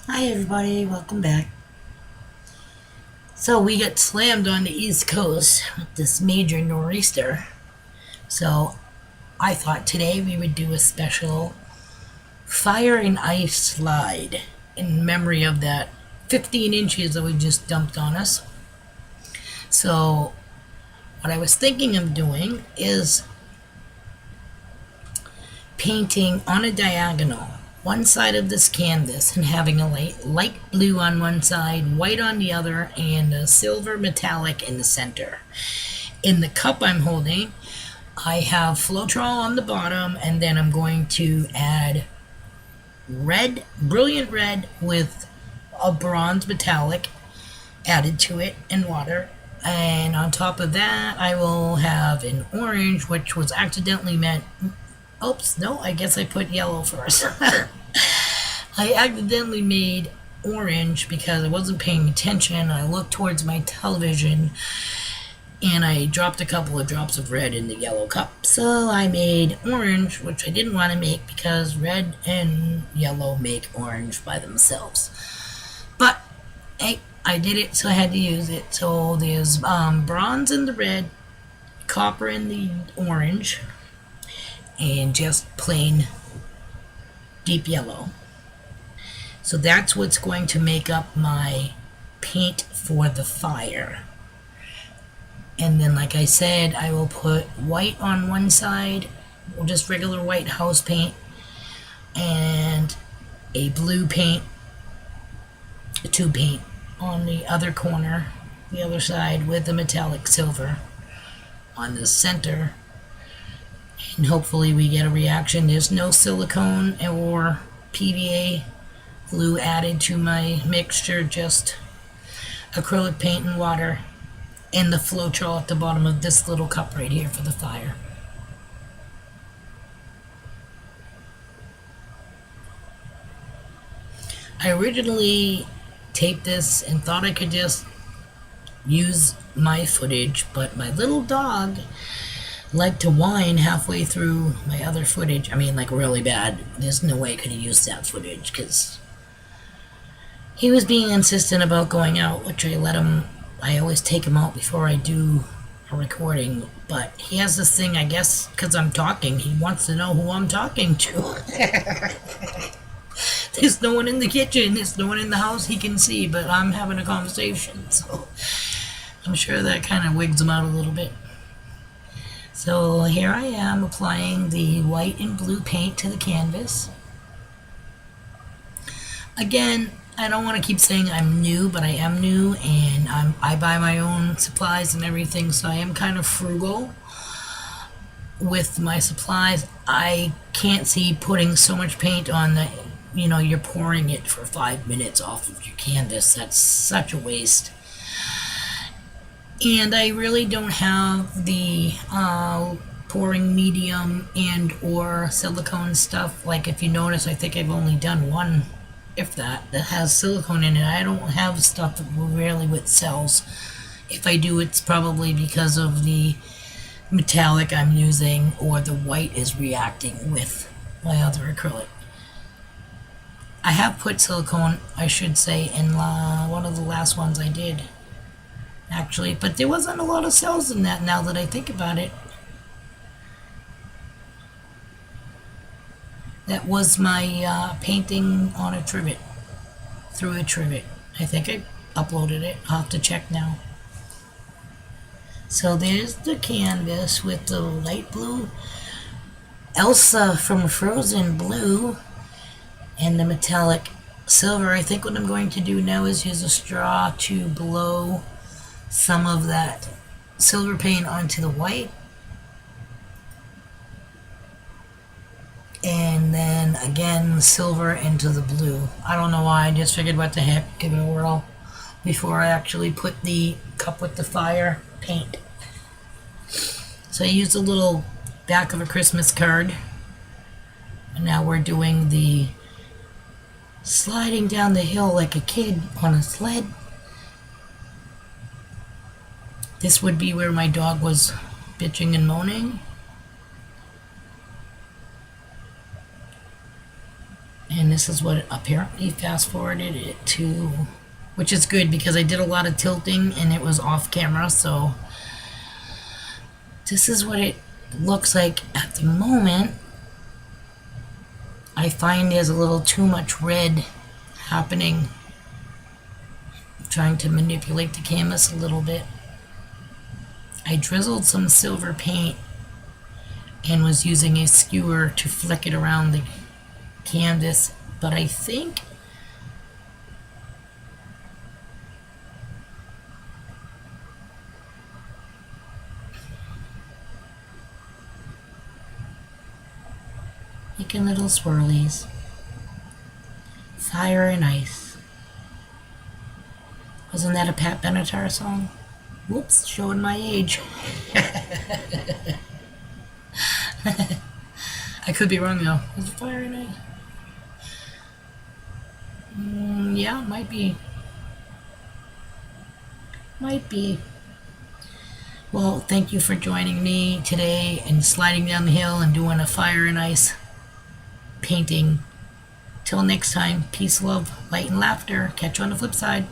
Hi everybody, welcome back. So we got slammed on the East Coast with this major nor'easter. So I thought today we would do a special fire and ice slide in memory of that 15 inches that we just dumped on us. So what I was thinking of doing is painting on a diagonal one side of this canvas and having a light blue on one side, white on the other, and a silver metallic in the center. In the cup I'm holding, I have Floetrol on the bottom, and then I'm going to add red, brilliant red with a bronze metallic added to it in water. And on top of that, I will have an orange, which was accidentally meant. Oops, no, I guess I put yellow first. I accidentally made orange because I wasn't paying attention. I looked towards my television and I dropped a couple of drops of red in the yellow cup. So I made orange, which I didn't want to make because red and yellow make orange by themselves. But hey, I did it, so I had to use it. So there's bronze in the red, copper in the orange, and just plain deep yellow. So that's what's going to make up my paint for the fire. And then, like I said, I will put white on one side, or just regular white house paint, and a blue paint, a tube paint on the other corner, the other side, with the metallic silver on the center. And hopefully we get a reaction. There's no silicone or PVA glue added to my mixture, just acrylic paint and water, and the Floetrol at the bottom of this little cup right here for the fire. I originally taped this and thought I could just use my footage, but my little dog liked to whine halfway through my other footage. I mean, like really bad. There's no way I could have used that footage because he was being insistent about going out, which I let him. I always take him out before I do a recording. But he has this thing, I guess, because I'm talking. He wants to know who I'm talking to. There's no one in the kitchen. There's no one in the house he can see, but I'm having a conversation. So I'm sure that kind of wigs him out a little bit. So here I am applying the white and blue paint to the canvas. Again, I don't want to keep saying I'm new, but I am new, and I buy my own supplies and everything, so I am kind of frugal with my supplies. I can't see putting so much paint on that, you're pouring it for 5 minutes off of your canvas. That's such a waste. And I really don't have the pouring medium and or silicone stuff. Like if you notice, I think I've only done one, if that has silicone in it. I don't have stuff that rarely with cells. If I do, it's probably because of the metallic I'm using or the white is reacting with my other acrylic. I have put silicone, I should say, in one of the last ones I did, actually, but there wasn't a lot of cells in that now that I think about it. That was my painting on a trivet, through a trivet. I think I uploaded it. I'll have to check now. So there's the canvas with the light blue Elsa from Frozen blue and the metallic silver. I think what I'm going to do now is use a straw to blow some of that silver paint onto the white, and then again silver into the blue. I don't know why, I just figured what the heck, give it a whirl before I actually put the cup with the fire paint. So I used a little back of a Christmas card, and now we're doing the sliding down the hill like a kid on a sled. This would be where my dog was bitching and moaning. And this this is what apparently fast forwarded it to, which is good because I did a lot of tilting and it was off camera. So this is what it looks like at the moment. I find there's a little too much red happening. I'm trying to manipulate the canvas a little bit. I drizzled some silver paint and was using a skewer to flick it around the canvas, but I think making little swirlies. Fire and Ice. Wasn't that a Pat Benatar song? Whoops, showing my age. I could be wrong though. Was it Fire and Ice? Yeah, might be. Might be. Well, thank you for joining me today and sliding down the hill and doing a Fire and Ice painting. Till next time, peace, love, light, and laughter. Catch you on the flip side.